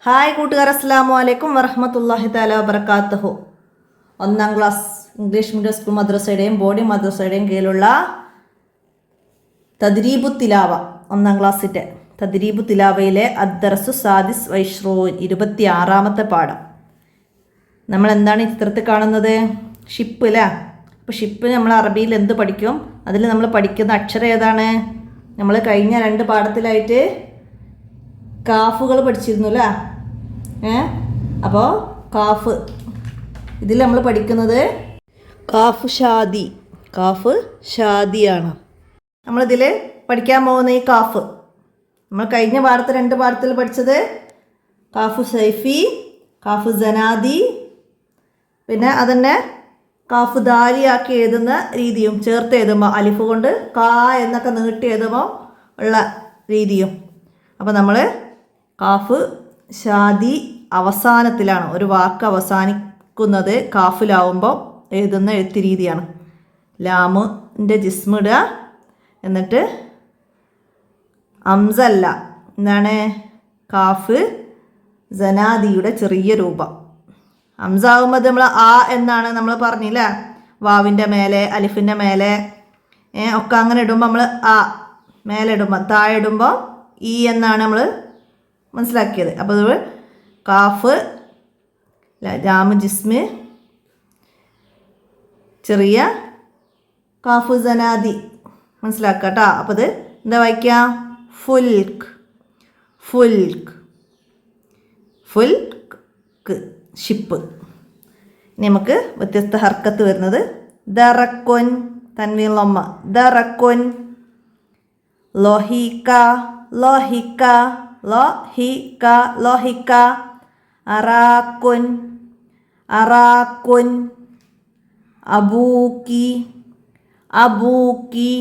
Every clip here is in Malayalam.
ഹായ് കൂട്ടുകാർ, അസ്സലാമു അലൈക്കും വറഹ്മത്തുള്ളാഹി തആല വബറകാതുഹു. ഒന്നാം ക്ലാസ് ഇംഗ്ലീഷ് മീഡിയം സ്കൂൾ മദ്രസയുടെയും ബോർഡിംഗ് മദ്രസയുടെയും കീഴിലുള്ള തദ്രീബു തിലാവ ഒന്നാം ക്ലാസ്സിൻ്റെ തദ്രീബു തിലാവയിലെ അദ്ദർസു സാദിസ് വൈഷ്റൂൻ 26ാമത്തെ പാഠം. നമ്മൾ എന്താണ് ഈ ചിത്രത്തിൽ കാണുന്നത്? ഷിപ്പ് അല്ലേ? അപ്പോൾ ഷിപ്പ് നമ്മൾ അറബിയിൽ എന്ത് പഠിക്കും? അതിൽ നമ്മൾ പഠിക്കുന്ന അക്ഷരം ഏതാണ്? നമ്മൾ കഴിഞ്ഞ 2 പാഠത്തിലായിട്ട് കാഫുകൾ പഠിച്ചിരുന്നു അല്ലേ? അപ്പോൾ കാഫ് ഇതിൽ നമ്മൾ പഠിക്കുന്നത് കാഫ് ഷാദിയാണ്. നമ്മളിതിൽ പഠിക്കാൻ പോകുന്ന ഈ കാഫ് നമ്മൾ കഴിഞ്ഞ പാഠത്തിൽ 2 പാഠത്തിൽ പഠിച്ചത് കാഫ് സൈഫി, കാഫ് ജനാദി, പിന്നെ അതന്നെ കാഫ് ദാലിയാക്കി എഴുതുന്ന രീതിയും ചേർത്ത് എഴുതുമ്പോൾ അലിഫ് കൊണ്ട് കാ എന്നൊക്കെ നീട്ടി എഴുതുമ്പോൾ ഉള്ള രീതിയും. അപ്പോൾ നമ്മൾ കാഫ് ഷാദി അവസാനത്തിലാണ്, ഒരു വാക്ക് അവസാനിക്കുന്നത് കാഫിലാവുമ്പോൾ എഴുതുന്ന എഴുത്ത് രീതിയാണ്. ലാമിൻ്റെ ജിസ്മിടുക, എന്നിട്ട് അംസല്ല എന്താണ് കാഫ് ജനാദിയുടെ ചെറിയ രൂപം. അംസാവുമ്പോൾ നമ്മൾ ആ എന്നാണ് നമ്മൾ പറഞ്ഞില്ല, വാവിൻ്റെ മേലെ അലിഫിൻ്റെ മേലെ ഒക്കെ അങ്ങനെ ഇടുമ്പോൾ നമ്മൾ ആ മേലെ ഇടുമ്പോൾ താഴെ ഇടുമ്പോൾ ഈ എന്നാണ് നമ്മൾ മനസ്സിലാക്കിയത്. അപ്പോൾ അത് കാഫ് ജാമ് ജിസ്മ് ചെറിയ കാഫ് ജനാദി മനസ്സിലാക്കുക കേട്ടോ. അപ്പോൾ അത് എന്താ വായിക്കാം? ഫുൽക്ക് ഷിപ്പ്. ഇനി നമുക്ക് വ്യത്യസ്ത ഹർക്കത്ത് വരുന്നത് ദറക്കൊൻ, തൻവീൻ ലൊമ്മ, ദറക്കൊൻ, ലോഹിക്ക, അറാക്കുൻ, അബൂക്കി,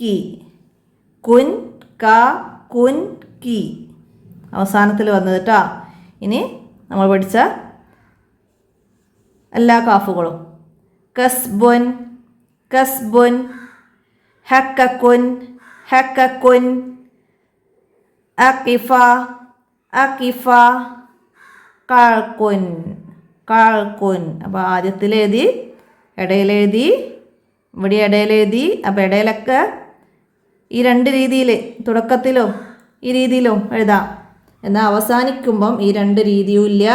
കി, കുൻ കി അവസാനത്തിൽ വന്നത് കേട്ടോ. ഇനി നമ്മൾ പഠിച്ച എല്ലാ കാഫുകളും കസ്ബുൻ, ഹക്കക്കുൻ, അക്കിഫ, കാൾക്കുൻ. അപ്പോൾ ആദ്യത്തിലെഴുതി, ഇടയിലെഴുതി, ഇവിടെ ഇടയിലെഴുതി. അപ്പോൾ ഇടയിലൊക്കെ ഈ 2 രീതിയിൽ, തുടക്കത്തിലും ഈ രീതിയിലും എഴുതാം. എന്നാൽ അവസാനിക്കുമ്പം ഈ 2 രീതിയും ഇല്ല,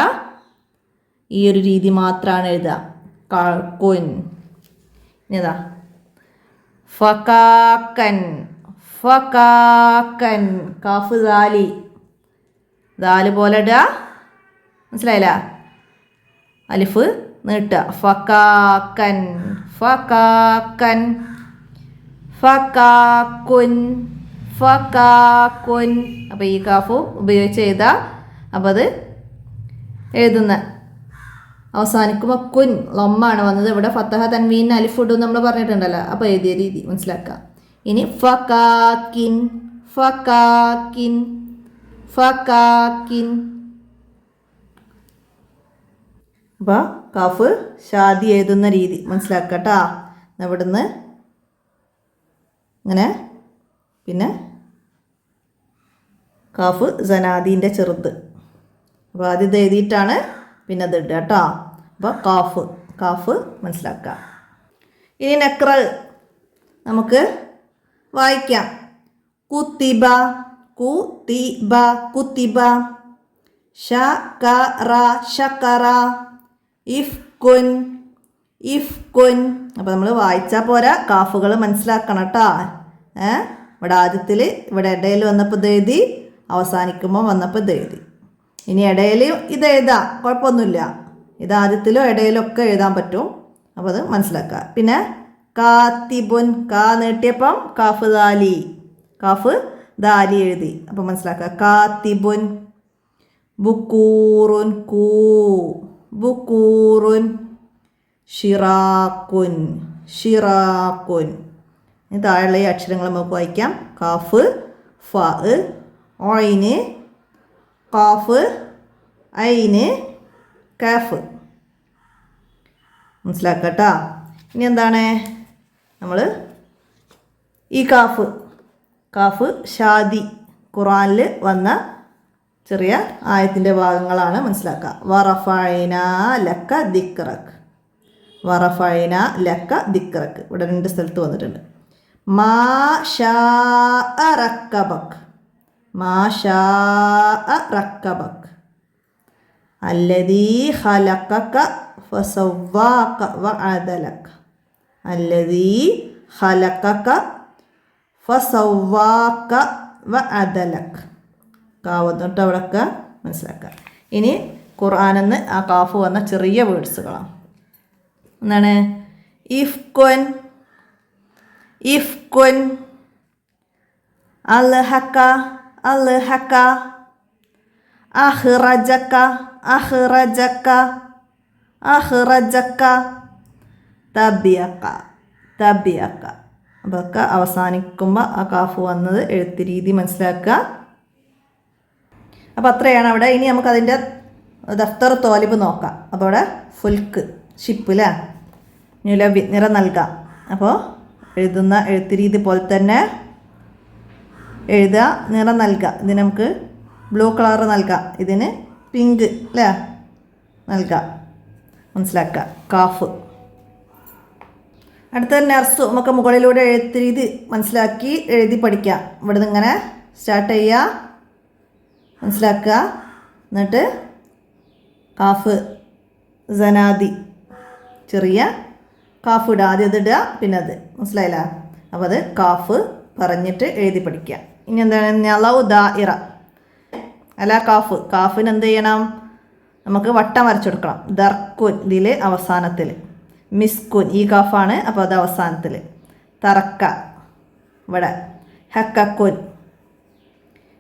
ഈ ഒരു രീതി മാത്രമാണ് എഴുതുക. കാൾക്കുൻ. ഇതാ ഫകാക്കൻ, കാഫ് ദാല് പോലെ ഇടുക, മനസ്സിലായില്ല? അലിഫ് നീട്ടുക. ഫകാക്കൻ, ഫകാക്കുൻ. അപ്പോൾ ഈ കാഫ് ഉപയോഗിച്ച് എഴുതാം. അപ്പോൾ അത് എഴുതുന്ന അവസാനിക്കുമ്പോൾ കുൻ ലൊമ്മാണ് വന്നത്. ഇവിടെ ഫത്തഹ തൻവീൻ അലിഫ് ഇടും നമ്മൾ പറഞ്ഞിട്ടുണ്ടല്ലോ. അപ്പോൾ എഴുതിയ രീതി മനസ്സിലാക്കുക. ഇനി ഫകാക്കിൻ. അപ്പോൾ കാഫ് ഷാദി എഴുതുന്ന രീതി മനസ്സിലാക്കട്ടാ. ഇവിടുന്ന് ഇങ്ങനെ, പിന്നെ കാഫ് ജനാദീൻ്റെ ചെറുത്. അപ്പോൾ ആദ്യം ഇത് എഴുതിയിട്ടാണ് പിന്നെ അത് ഇടുക കേട്ടോ. അപ്പോൾ കാഫ് മനസ്സിലാക്കുക. ഇനി നക്ര നമുക്ക് വായിക്കാം. കുത്തിബ, ശകറ, ഇഫ്കുൻ. അപ്പോൾ നമ്മൾ വായിച്ചാൽ പോരാ, കാഫുകൾ മനസ്സിലാക്കണം കേട്ടോ. ഇവിടെ ആദ്യത്തിൽ ഇവിടെ ഇടയിൽ വന്നപ്പോൾ ഇത് എഴുതി, അവസാനിക്കുമ്പോൾ വന്നപ്പോൾ ഇത് എഴുതി. ഇനി ഇടയിൽ ഇത് എഴുതാം, കുഴപ്പമൊന്നുമില്ല. ഇത് ആദ്യത്തിലോ ഇടയിലോ ഒക്കെ എഴുതാൻ പറ്റും. അപ്പോൾ അത് മനസ്സിലാക്കുക. പിന്നെ കാത്തിബുൻ, കാ നീട്ടിയപ്പം കാഫ് ദാലി എഴുതി. അപ്പോൾ മനസ്സിലാക്കുക. കാത്തിബുൻ. ബുക്കൂറുൻ, ഷിറാക്കുൻ. ഇനി താഴെയുള്ള ഈ അക്ഷരങ്ങൾ നമുക്ക് വായിക്കാം. കാഫ്, ഫ, ഐന്, കാഫ്, ഐന്, കാഫ്. മനസ്സിലാക്കുക കേട്ടോ. ഇനി എന്താണ് നമ്മൾ ഈ കാഫ് ഷാദി ഖുറാനിൽ വന്ന ചെറിയ ആയത്തിൻ്റെ ഭാഗങ്ങളാണ് മനസ്സിലാക്കുക. വറഫഅന ലക ദിക്റക്, വറഫഅന ലക ദിക്റക് ഇവിടെ 2 സ്ഥലത്ത് വന്നിട്ടുണ്ട്. മാ ഷാഅ റക്കബക്, മാ ഷാഅ റക്കബക്, അല്ലദീ ഖലഖക ഫസവ്വാക വഅദലക, അല്ലദീ ഖലഖക ഫസവ്വാക വഅദലക. കാവ് തൊട്ട് അവിടെയൊക്കെ മനസ്സിലാക്കുക. ഇനി ഖുർആനിന്ന് ആ കാഫ് വന്ന ചെറിയ വേർഡ്സുകളാണ്. എന്താണ്? ഇഫ്കുൻ, ഇഫ്കുൻ, അൽഹക, അൽഹക, അഖ്റജക, അഖ്റജക, അഖ്റജക, തബിയക, തബിയക. അതൊക്കെ അവസാനിക്കുമ്പോൾ ആ കാഫ് വന്നത് എഴുത്ത് രീതി മനസ്സിലാക്കുക. അപ്പോൾ അത്രയാണ് അവിടെ. ഇനി നമുക്കതിൻ്റെ ദഫ്തർ തോലിബ് നോക്കാം. അപ്പോൾ അവിടെ ഫുൽക്ക്, ഷിപ്പ് അല്ലേ, നുലബി, നിറം നൽകാം. അപ്പോൾ എഴുതുന്ന എഴുത്ത് രീതി പോലെ തന്നെ എഴുതുക, നിറം നൽകുക. ഇതിന് നമുക്ക് ബ്ലൂ കളർ നൽകാം, ഇതിന് പിങ്ക് അല്ലേ നൽകാം. മനസ്സിലാക്കുക. കാഫ്. അടുത്ത നർസു. നമുക്ക് മുകളിലൂടെ എഴുത്ത് രീതി മനസ്സിലാക്കി എഴുതി പഠിക്കാം. ഇവിടെ നിന്ന് ഇങ്ങനെ സ്റ്റാർട്ട് ചെയ്യുക, മനസ്സിലാക്കുക. എന്നിട്ട് കാഫ് സനാദി, ചെറിയ കാഫ് ഇടുക. ആദ്യം അത് ഇടുക, പിന്നെ അത്. മനസ്സിലായില്ല? അപ്പോൾ അത് കാഫ് പറഞ്ഞിട്ട് എഴുതി പഠിക്കുക. ഇനി എന്താണ്? നളൗ ദായിറ അല്ല കാഫ്. കാഫിന് എന്ത് ചെയ്യണം? നമുക്ക് വട്ടം വരച്ചു കൊടുക്കണം. ദർക്കുൻ ഇതിൽ അവസാനത്തിൽ, മിസ്കുൻ ഈ കാഫാണ്, അപ്പോൾ അത് അവസാനത്തിൽ. തറക്ക ഇവിടെ, ഹക്കുൻ,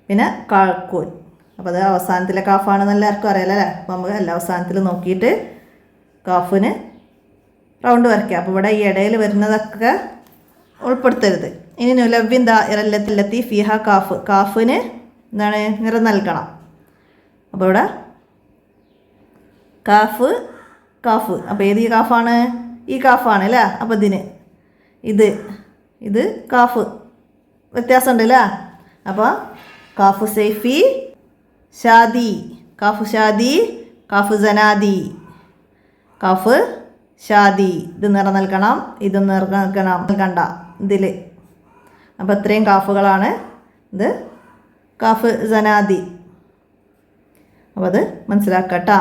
പിന്നെ കാൾക്കുൻ, അപ്പോൾ അത് അവസാനത്തിലെ കാഫാണെന്ന് എല്ലാവർക്കും അറിയാലോ അല്ലേ. അപ്പോൾ നമുക്ക് എല്ലാ അവസാനത്തിൽ നോക്കിയിട്ട് കാഫിന് റൗണ്ട് വരയ്ക്കുക. അപ്പോൾ ഇവിടെ ഈ ഇടയിൽ വരുന്നതൊക്കെ ഉൾപ്പെടുത്തരുത്. ഇനി നുലവ്വിൻ ദാഇറല്ലത്തി ഫിഹ കാഫ്. കാഫിന് എന്താണ്? നിറം നൽകണം. അപ്പോൾ ഇവിടെ കാഫ്, കാഫ്. അപ്പോൾ ഏത് ഈ കാഫാണ്? ഈ കാഫാണ് അല്ലേ. അപ്പോൾ ഇതിന് ഇത് കാഫ് വ്യത്യാസമുണ്ട് അല്ലേ. അപ്പോൾ കാഫ് സൈഫി ഷാദി, കാഫ് ഷാദി, കാഫ് സനാദി, കാഫ് ഷാദി. ഇത് നിറം നൽകണം, ഇത് നൽകണ്ട ഇതിൽ. അപ്പോൾ ഇത്രയും കാഫുകളാണ്. ഇത് കാഫ് സനാദി. അപ്പോൾ അത് മനസ്സിലാക്കട്ടോ.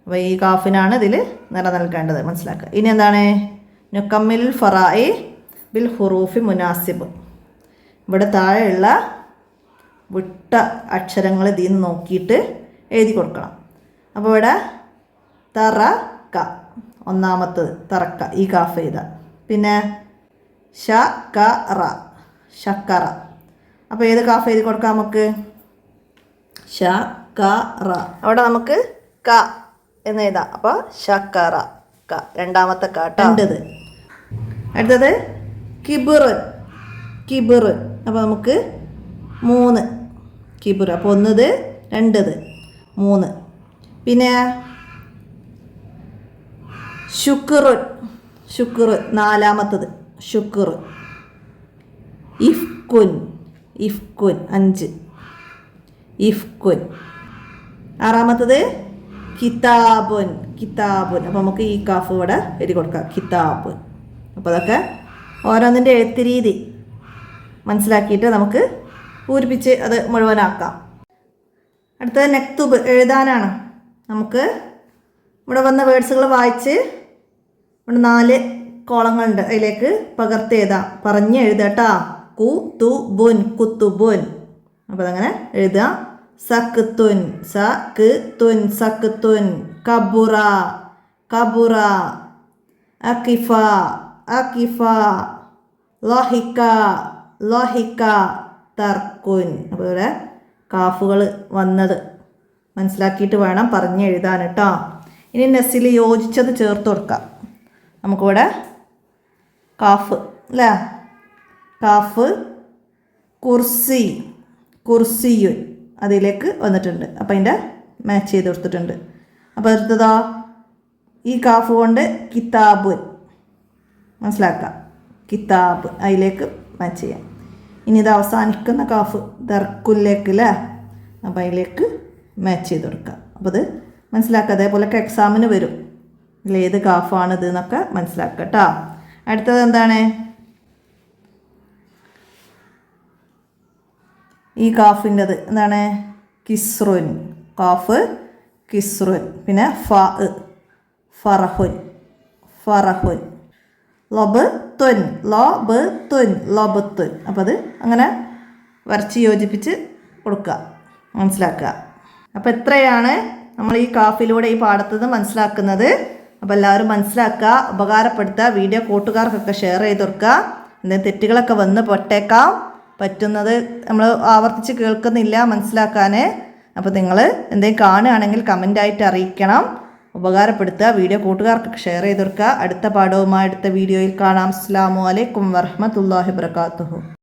അപ്പോൾ ഈ കാഫിനാണ് ഇതിൽ നിറം നൽകേണ്ടത്, മനസ്സിലാക്കുക. ഇനി എന്താണ്? നുക്കമ്മിൽ ഫറായി ബിൽ ഹുറൂഫി മുനാസിബ്. ഇവിടെ താഴെയുള്ള വിട്ട അക്ഷരങ്ങൾ ഇതിൽ നിന്ന് നോക്കിയിട്ട് എഴുതി കൊടുക്കണം. അപ്പോൾ ഇവിടെ തറക്ക ഒന്നാമത്തത്, തറക്ക ഈ കാഫ് എഴുതുക. പിന്നെ ഷക്കറ, ഷക്കറ. അപ്പോൾ ഏത് കാഫ് എഴുതി കൊടുക്കാം നമുക്ക്? ഷക്കറ. അവിടെ നമുക്ക് ക എന്ന് എഴുതാം. അപ്പോൾ ഷക്കറ, ക രണ്ടാമത്തെ കാട്ട. അടുത്തത് കിബിർ, കിബിർ. അപ്പോൾ നമുക്ക് 3 കിബിർ. അപ്പോൾ 1, 2, 3. പിന്നെ ശുക്റുൻ, ശുക്ർ നാലാമത്തത്, ശുക്ർ. ഇഫ്കുൻ, ഇഫ്കുൻ 5, ഇഫ്കുൻ. ആറാമത്തത് കിതാബുൻ, കിതാബുൻ. അപ്പോൾ നമുക്ക് ഈ കാഫ് ഇവിടെ എഴുതി കൊടുക്കാം, കിതാബുൻ. അപ്പോൾ അതൊക്കെ ഓരോന്നിൻ്റെ എഴുത്ത് രീതി മനസ്സിലാക്കിയിട്ട് നമുക്ക് പൂരിപ്പിച്ച് അത് മുഴുവനാക്കാം. അടുത്തത് നക്തുബ്, എഴുതാനാണ്. നമുക്ക് ഇവിടെ വന്ന വേർഡ്സുകൾ വായിച്ച് ഇവിടെ 4 കോളങ്ങളുണ്ട്, അതിലേക്ക് പകർത്തി എഴുതാം. പറഞ്ഞ് എഴുതട്ടാ. കു തു ബുൻ, കുത്തുബുൻ. അപ്പോൾ അതങ്ങനെ എഴുതാം. സക്തുൻ, സക്തുൻ, സക്തുൻ. കബുറ, കബുറ. അക്കിഫ, അക്കിഫ. ലഹിക, ലഹിക. തർക്കുൻ. അപ്പോൾ ഇവിടെ കാഫുകൾ വന്നത് മനസ്സിലാക്കിയിട്ട് വേണം പറഞ്ഞ് എഴുതാൻ കേട്ടോ. ഇനി നെസ്സിൽ യോജിച്ചത് ചേർത്ത് കൊടുക്കാം. നമുക്കിവിടെ കാഫ് അല്ലേ, കാഫ്. കുർസി, കുർസിയുൻ അതിലേക്ക് വന്നിട്ടുണ്ട്. അപ്പോൾ അതിൻ്റെ മാച്ച് ചെയ്ത് കൊടുത്തിട്ടുണ്ട്. അപ്പോൾ അടുത്തതോ ഈ കാഫ് കൊണ്ട് കിതാബുൻ മനസ്സിലാക്കാം. കിതാബ് അതിലേക്ക് മാച്ച് ചെയ്യാം. ഇനി ഇത് അവസാനിക്കുന്ന കാഫ് ദർക്കുലേക്ക് അല്ലേ, അപ്പോൾ അതിലേക്ക് മാച്ച് ചെയ്ത് കൊടുക്കുക. അപ്പോൾ അത് മനസ്സിലാക്കുക. അതേപോലൊക്കെ എക്സാമിന് വരും, ഏത് കാഫാണിത് എന്നൊക്കെ മനസ്സിലാക്കുക കേട്ടോ. അടുത്തത് എന്താണ്? ഈ കാഫിൻ്റെത് എന്താണ്? കിസ്റുൻ. കാഫ് കിസ്റുൻ. പിന്നെ ഫറഹുൻ ഫറഹുൻ. ലബ് തുൻ ലബത്തുൻ. അപ്പോൾ അത് അങ്ങനെ വരച്ച് യോജിപ്പിച്ച് കൊടുക്കുക, മനസ്സിലാക്കുക. അപ്പോൾ എത്രയാണ് നമ്മൾ ഈ കാഫിലൂടെ ഈ പാഠത്തത് മനസ്സിലാക്കുന്നത്. അപ്പോൾ എല്ലാവരും മനസ്സിലാക്കുക, ഉപകാരപ്പെടുത്തുക. വീഡിയോ കൂട്ടുകാർക്കൊക്കെ ഷെയർ ചെയ്ത് കൊടുക്കുക. എന്തെങ്കിലും തെറ്റുകളൊക്കെ വന്ന് പൊട്ടേക്കാം, പറ്റുന്നത് നമ്മൾ ആവർത്തിച്ച് കേൾക്കുന്നില്ല മനസ്സിലാക്കാൻ. അപ്പോൾ നിങ്ങൾ എന്തെങ്കിലും കാണുകയാണെങ്കിൽ കമൻ്റായിട്ട് അറിയിക്കണം. ഉപകാരപ്പെടുത്തുക. വീഡിയോ കൂട്ടുകാർക്കൊക്കെ ഷെയർ ചെയ്ത് കൊടുക്കുക. അടുത്ത പാഠവുമായി അടുത്ത വീഡിയോയിൽ കാണാം. അസ്സലാമു അലൈക്കും വറഹ്മത്തുള്ളാഹി വബറകാതുഹു.